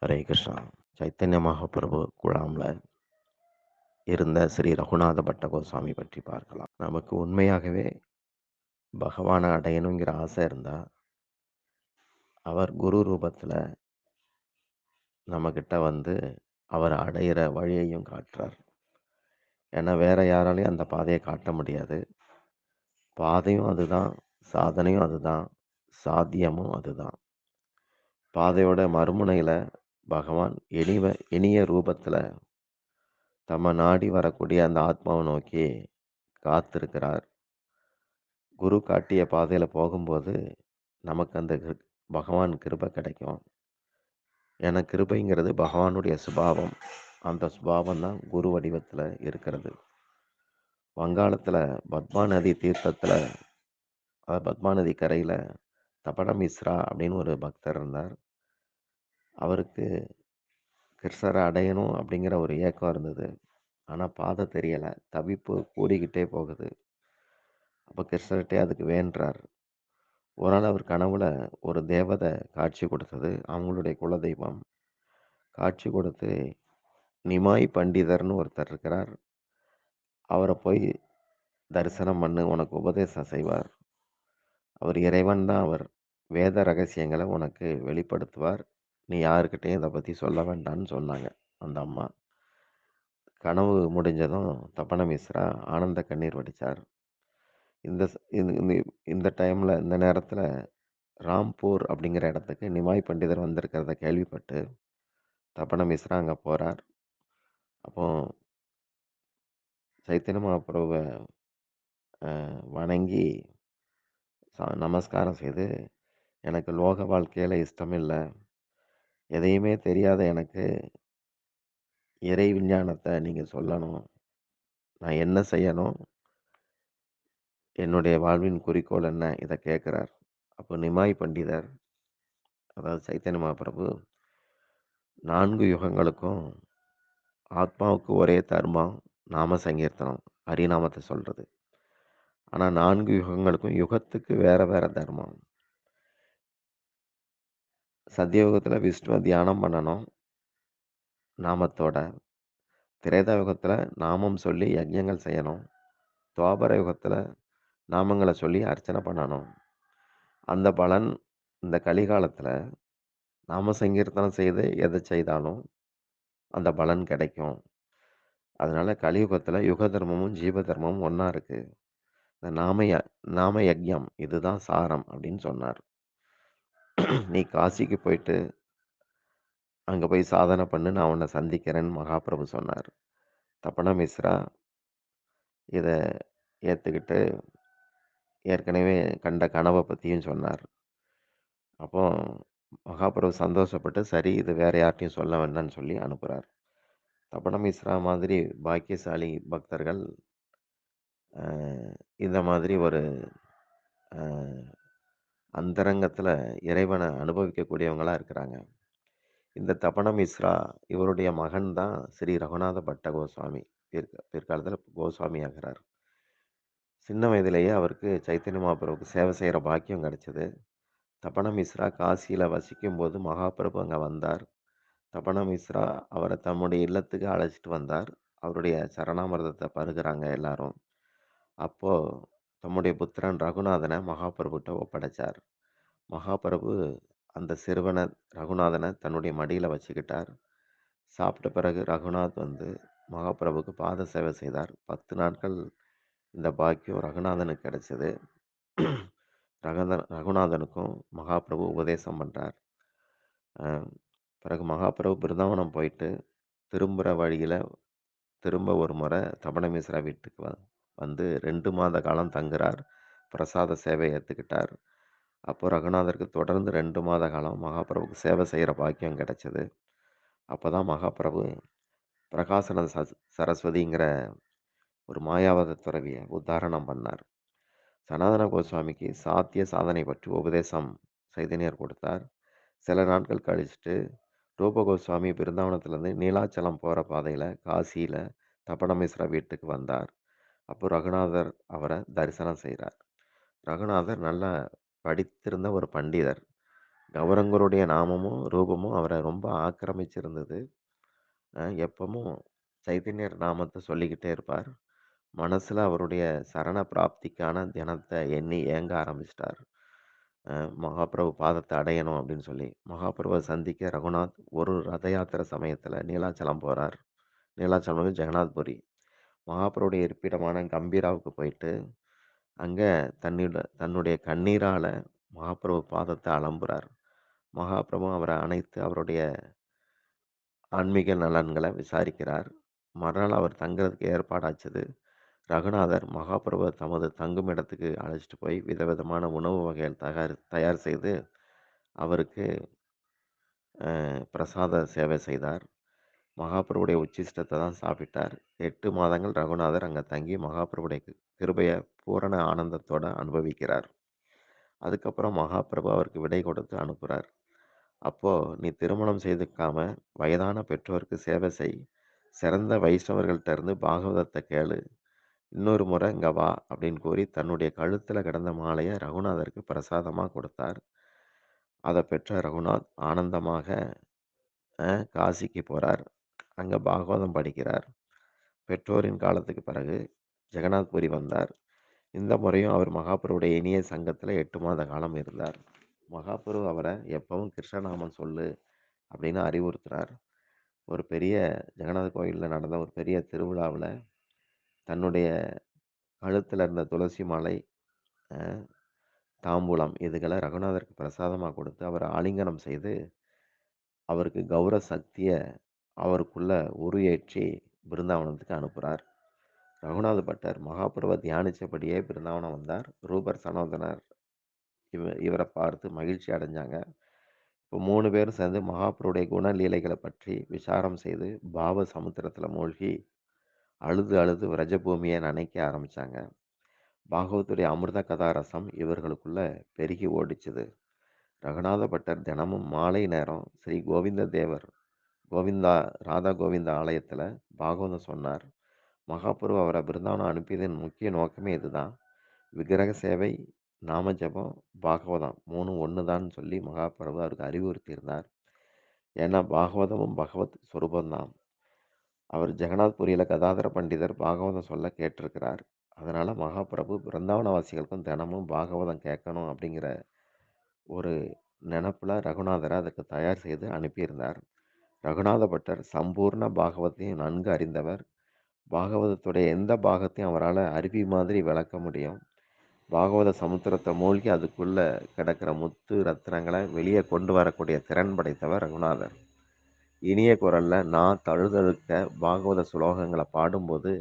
ஹரே கிருஷ்ணா. சைத்தன்ய மகாபிரபு குழாம்ல இருந்த ஸ்ரீ ரகுநாத பட்ட கோஸ்வாமி பற்றி பார்க்கலாம். நமக்கு உண்மையாகவே பகவானை அடையணுங்கிற ஆசை இருந்தா, அவர் குரு ரூபத்துல நம்மகிட்ட வந்து அவரை அடையிற வழியையும் காட்டுறார். ஏன்னா வேற யாராலையும் அந்த பாதையை காட்ட முடியாது. பாதையும் அதுதான், சாதனையும் அதுதான், சாத்தியமும் அதுதான். பாதையோட மறுமுனையில பகவான் இனிய ரூபத்துல தம்ம நாடி வரக்கூடிய அந்த ஆத்மாவை நோக்கி காத்திருக்கிறார். குரு காட்டிய பாதையில போகும்போது நமக்கு அந்த பகவான் கிருபை கிடைக்கும். ஏன்னா கிருபைங்கிறது பகவானுடைய சுபாவம். அந்த சுபாவம் தான் குரு வடிவத்துல இருக்கிறது. வங்காளத்துல பத்மா நதி தீர்த்தத்துல, பத்மா நதி கரையில தபன மிஸ்ரா அப்படின்னு ஒரு பக்தர் இருந்தார். அவருக்கு கிருஷ்ணரை அடையணும் அப்படிங்கிற ஒரு ஏக்கம் இருந்தது. ஆனா பாதை தெரியல. தவிப்பு கூடிக்கிட்டே போகுது. அப்ப கிருஷ்ணர்கிட்டே அதுக்கு வேண்டுறார். ஒரு நாள் அவர் கனவுல ஒரு தேவதை காட்சி கொடுத்தது. அவங்களுடைய குலதெய்வம் காட்சி கொடுத்து, நிமாய் பண்டிதர்னு ஒருத்தர் இருக்கிறார். அவரை போய் தரிசனம் பண்ணு, உனக்கு உபதேசம் செய்வார். அவர் இறைவன் தான். அவர் வேத ரகசியங்களை உனக்கு வெளிப்படுத்துவார். நீ யாருக்கிட்டையும் இதை பற்றி சொல்ல வேண்டாம்னு சொன்னாங்க அந்த அம்மா. கனவு முடிஞ்சதும் தபன மிஸ்ரா ஆனந்த கண்ணீர் வடித்தார். இந்த ச- இந்த இந்த- இந்த டைமில் இந்த நேரத்தில் ராம்பூர் அப்படிங்கிற இடத்துக்கு நிமாய் பண்டிதர் வந்திருக்கிறத கேள்விப்பட்டு தபன மிஸ்ரா அங்கே போகிறார். அப்போ சைத்தன்ய மகாபிரபுவை வணங்கி நமஸ்காரம் செய்து, எனக்கு லோக வாழ்க்கையில் இஷ்டம் இல்லை, எதையுமே தெரியாத எனக்கு இறை விஞ்ஞானத்தை நீங்கள் சொல்லணும், நான் என்ன செய்யணும், என்னுடைய வாழ்வின் குறிக்கோள் என்ன, இதை கேட்குறார். அப்போ நிமாய் பண்டிதர், அதாவது சைத்தன்ய மகாபிரபு, 4 யுகங்களுக்கும் ஆத்மாவுக்கு ஒரே தர்மம் நாம சங்கீர்த்தனம், ஹரிநாமத்தை சொல்றது. ஆனால் 4 யுகங்களுக்கும் யுகத்துக்கு வேற வேற தர்மம். சத்தியயுகத்தில் விஷ்ணுவை தியானம் பண்ணணும் நாமத்தோட. திரேதா யுகத்தில் நாமம் சொல்லி யஜ்ஞங்கள் செய்யணும். துவாபர யுகத்தில் நாமங்களை சொல்லி அர்ச்சனை பண்ணணும். அந்த பலன் இந்த கலிகாலத்தில் நாம சங்கீர்த்தனம் செய்து எதை செய்தாலும் அந்த பலன் கிடைக்கும். அதனால கலியுகத்தில் யுக தர்மமும் ஜீவ தர்மமும் ஒன்றா இருக்கு. இந்த நாம யஜ்ஞம் இதுதான் சாரம் அப்படின்னு சொன்னார். நீ காசிக்கு போயிட்டு அங்கே போய் சாதனை பண்ணு, நான் உன்னை சந்திக்கிறேன்னு மகாபிரபு சொன்னார். தபன மிஸ்ரா இதை ஏற்றுக்கிட்டு ஏற்கனவே கண்ட கனவை பற்றியும் சொன்னார். அப்போ மகாபிரபு சந்தோஷப்பட்டு, சரி இது வேற யார்ட்டையும் சொல்ல வேண்டாம்னு சொல்லி அனுப்புகிறார். தபன மிஸ்ரா மாதிரி பாக்கியசாலி பக்தர்கள் இந்த மாதிரி ஒரு அந்தரங்கத்தில் இறைவனை அனுபவிக்கக்கூடியவங்களா இருக்கிறாங்க. இந்த தபன மிஸ்ரா இவருடைய மகன் தான் ஸ்ரீ ரகுநாத பட்ட கோஸ்வாமி. பிற்காலத்தில் கோஸ்வாமி ஆகிறார். சின்ன வயதிலேயே அவருக்கு சைத்தன்ய மகாபிரபுக்கு சேவை செய்கிற பாக்கியம் கிடைச்சது. தபன மிஸ்ரா காசியில் வசிக்கும் போது மகாபிரபு அங்கே வந்தார். தபன மிஸ்ரா அவரை தம்முடைய இல்லத்துக்கு அழைச்சிட்டு வந்தார். அவருடைய சரணாமிர்தத்தை பருகுறாங்க எல்லாரும். அப்போ தம்முடைய புத்திரன் ரகுநாதனை மகாபிரபுட்ட ஒப்படைச்சார். மகாபிரபு அந்த சிறுவனை ரகுநாதனை தன்னுடைய மடியில் வச்சுக்கிட்டார். சாப்பிட்ட பிறகு ரகுநாத் வந்து மகாபிரபுக்கு பாத சேவை செய்தார். 10 நாட்கள் இந்த பாக்கியம் ரகுநாதனுக்கு கிடைச்சது. ரகுநாதனுக்கும் மகாபிரபு உபதேசம் பண்ணுறார். பிறகு மகாபிரபு பிருந்தாவனம் போயிட்டு திரும்புகிற வழியில் திரும்ப ஒரு முறை தபன மிஸ்ரா வீட்டுக்கு வந்து 2 மாத காலம் தங்குறார். பிரசாத சேவை ஏற்றுக்கிட்டார். அப்போ ரகுநாதருக்கு தொடர்ந்து 2 மாத காலம் மகாபிரபுக்கு சேவை செய்கிற பாக்கியம் கிடைச்சது. அப்போ தான் மகாபிரபு பிரகாசன சரஸ்வதிங்கிற ஒரு மாயாவத துறவியை உத்தாரணம் பண்ணார். சனாதன கோஸ்வாமிக்கு சாத்திய சாதனை பற்றி உபதேசம் சைதன்யர் கொடுத்தார். சில நாட்கள் கழிச்சுட்டு ரூப கோஸ்வாமி பிருந்தாவனத்திலேருந்து நீலாச்சலம் போகிற பாதையில் காசியில் தபன மிஸ்ரா வீட்டுக்கு வந்தார். அப்போ ரகுநாதர் அவரை தரிசனம் செய்கிறார். ரகுநாதர் நல்லா படித்திருந்த ஒரு பண்டிதர். கௌரங்கருடைய நாமமும், ரூபமும் அவர ரொம்ப ஆக்கிரமிச்சிருந்தது. எப்பவும் சைதன்யர் நாமத்த சொல்லிக்கிட்டே இருப்பார். மனசுல அவருடைய சரண பிராப்திக்கான தினத்த எண்ணி ஏங்க ஆரம்பிச்சிட்டார். மகாபிரபு பாதத்த அடையணும் அப்படின்னு சொல்லி. மகாபிரபுவ சந்திக்க ரகுநாத் ஒரு ரத யாத்திரை சமயத்துல நீலாச்சலம் போறார். நீலாச்சலம் வந்து ஜெகநாத்புரி. மகாபிரபுடைய இருப்பிடமான கம்பீராவுக்கு போயிட்டு, அங்க தன்னுடைய கண்ணீரால மகாபிரபு பாதத்த அலம்புறார். மகாபிரபு அவர அணைத்து அவருடைய ஆன்மீக நலன்கள விசாரிக்கிறார். மறுநாள் அவர் தங்குறதுக்கு ஏற்பாடாச்சது. ரகுநாதர் மகாபிரபுவ தமது தங்கும் இடத்துக்கு அழைச்சிட்டு போய் விதவிதமான உணவு வகைகள் தயார் செய்து அவருக்கு பிரசாத சேவை செய்தார். மகாபிரபுடைய உச்சிஷ்டத்தை தான் சாப்பிட்டார். 8 மாதங்கள் ரகுநாதர் அங்க தங்கி மகாபிரபுடைய கிருபைய பூரண ஆனந்தத்தோட அனுபவிக்கிறார். அதுக்கப்புறம் மகாபிரபு அவருக்கு விடை கொடுத்து அனுப்புறார். அப்போ நீ திருமணம் செய்துக்காம வயதான பெற்றோருக்கு சேவை செய். சிறந்த வைஷ்ணவர்கள்ட்ட இருந்து பாகவதத்தை கேளு. இன்னொரு முறை இங்க வா அப்படின்னு கூறி தன்னுடைய கழுத்துல கிடந்த மாலையை ரகுநாதருக்கு பிரசாதமா கொடுத்தார். அதை பெற்ற ரகுநாத் ஆனந்தமாக காசிக்கு போறார். அங்க பாகவதம் படிக்கிறார். பெற்றோரின் காலத்துக்கு பிறகு ஜெகநாத்புரி வந்தார். இந்த முறையும் அவர் மகாபுருடைய இனிய சங்கத்துல 8 மாத காலம் இருந்தார். மகாபுரு அவரை எப்பவும் கிருஷ்ணநாமம் சொல்லு அப்படின்னு அறிவுறுத்துறார். ஒரு பெரிய ஜெகநாத கோயிலில் நடந்த ஒரு பெரிய திருவிழாவில் தன்னுடைய கழுத்தில் இருந்த துளசி மாலை, தாம்பூலம் இதுகளை ரகுநாதருக்கு பிரசாதமாக கொடுத்து அவரை ஆலிங்கனம் செய்து அவருக்கு கௌர சக்தியை அவருக்குள்ள உருயேற்றி பிருந்தாவனத்துக்கு அனுப்புகிறார். ரகுநாத பட்டர் மகாபுருவை தியானித்தபடியே பிருந்தாவனம் வந்தார். ரூபர் சனோதனர் இவரை பார்த்து மகிழ்ச்சி அடைஞ்சாங்க. இப்போ 3 பேரும் சேர்ந்து மகாபுருடைய குணலீலைகளை பற்றி விசாரம் செய்து பாவ சமுத்திரத்தில் மூழ்கி அழுது அழுது விரஜபூமியை நினைக்க ஆரம்பித்தாங்க. பாகவத்துடைய அமிர்த கதாரசம் இவர்களுக்குள்ள பெருகி ஓடிச்சுது. ரகுநாத பட்டர் தினமும் மாலை நேரம் ஸ்ரீ கோவிந்தா ராதா கோவிந்தா ஆலயத்தில் பாகவதம் சொன்னார். மகாபுரு அவரை பிருந்தாவனம் அனுப்பியதன் முக்கிய நோக்கமே இதுதான். விக்கிரக சேவை, நாம ஜபம், பாகவதம் 3 ஒன்று தான் சொல்லி மகாபிரபு அவருக்கு அறிவுறுத்தியிருந்தார். ஏன்னா பாகவதமும் பகவத் சொரூபந்தான். அவர் ஜெகநாத்புரியில் கதாதர பண்டிதர் பாகவதம் சொல்ல கேட்டிருக்கிறார். அதனால் மகாபிரபு பிருந்தாவனவாசிகளுக்கும் தினமும் பாகவதம் கேட்கணும் அப்படிங்கிற ஒரு நினப்பில் ரகுநாதரை அதுக்கு தயார் செய்து அனுப்பியிருந்தார். ரகுநாத பட்டர் சம்பூர்ண பாகவத்தையும் நன்கு அறிந்தவர். பாகவதத்துடைய எந்த பாகத்தையும் அவரால் அருவி மாதிரி விளக்க முடியும். பாகவத சமுத்திரத்தை மூழ்கி அதுக்குள்ள கிடக்கிற முத்து ரத்னங்களை வெளியே கொண்டு வரக்கூடிய திறன் படைத்தவர் ரகுநாதர். இனிய குரல்ல நான் தழுதழுக்க பாகவத சுலோகங்களை பாடும்போது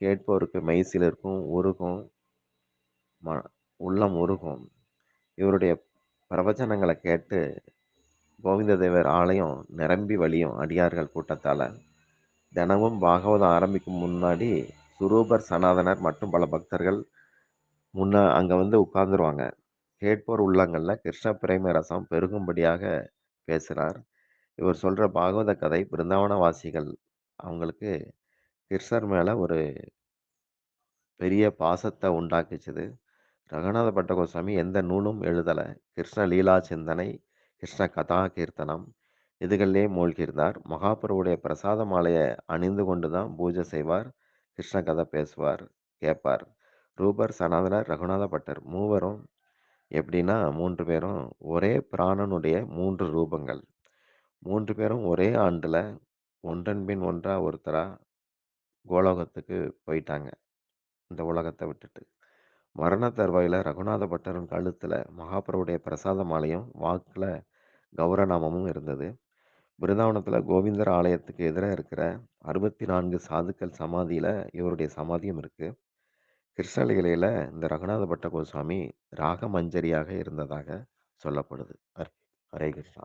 கேட்பவருக்கு மெய்சிலிருக்கும், உருகும், உள்ளம் உருகும். இவருடைய பிரவச்சனங்களை கேட்டு கோவிந்த தேவர் ஆலயம் நிரம்பி வழியும் அடியார்கள் கூட்டத்தால். தினமும் பாகவதம் ஆரம்பிக்கும் முன்னாடி சுரூபர் சனாதனர் மற்றும் பல பக்தர்கள் அங்கே வந்து உட்கார்ந்துருவாங்க. கேட்போர் உள்ளங்களில் கிருஷ்ண பிரேம ரசம் பெருகும்படியாக பேசுகிறார். இவர் சொல்கிற பாகவத கதை பிருந்தாவனவாசிகள் அவங்களுக்கு கிருஷ்ணர் மேலே ஒரு பெரிய பாசத்தை உண்டாக்குச்சுது. ரகுநாத பட்டகோசாமி எந்த நூலும் எழுதலை. கிருஷ்ண லீலா சிந்தனை, கிருஷ்ண கதா கீர்த்தனம் இதுகளிலே மூழ்கியிருந்தார். மகாபுருவுடைய பிரசாத மாலையை அணிந்து கொண்டு தான் பூஜை செய்வார். கிருஷ்ண கதை பேசுவார், கேட்பார். ரூபர், சனாதனர், ரகுநாத பட்டர் மூவரும் எப்படின்னா 3 பேரும் ஒரே பிராணனுடைய 3 ரூபங்கள். 3 பேரும் ஒரே ஆண்டில் ஒன்றன் பின் ஒன்றா ஒருத்தரா கோலோகத்துக்கு போயிட்டாங்க, இந்த உலகத்தை விட்டுட்டு. மரண தருவாயில் ரகுநாத பட்டரின் கழுத்தில் மகாபுருவுடைய பிரசாத மாலையும் வாக்கில் கௌரநாமமும் இருந்தது. பிருந்தாவனத்தில் கோவிந்தர் ஆலயத்துக்கு எதிராக இருக்கிற 64 சாதுக்கள் சமாதியில் இவருடைய சமாதியும் இருக்குது. கிருஷ்ணலீலையில் இந்த ரகுநாத பட்ட கோஸ்வாமி ராகமஞ்சரியாக இருந்ததாக சொல்லப்படுது. ஹரே கிருஷ்ணா.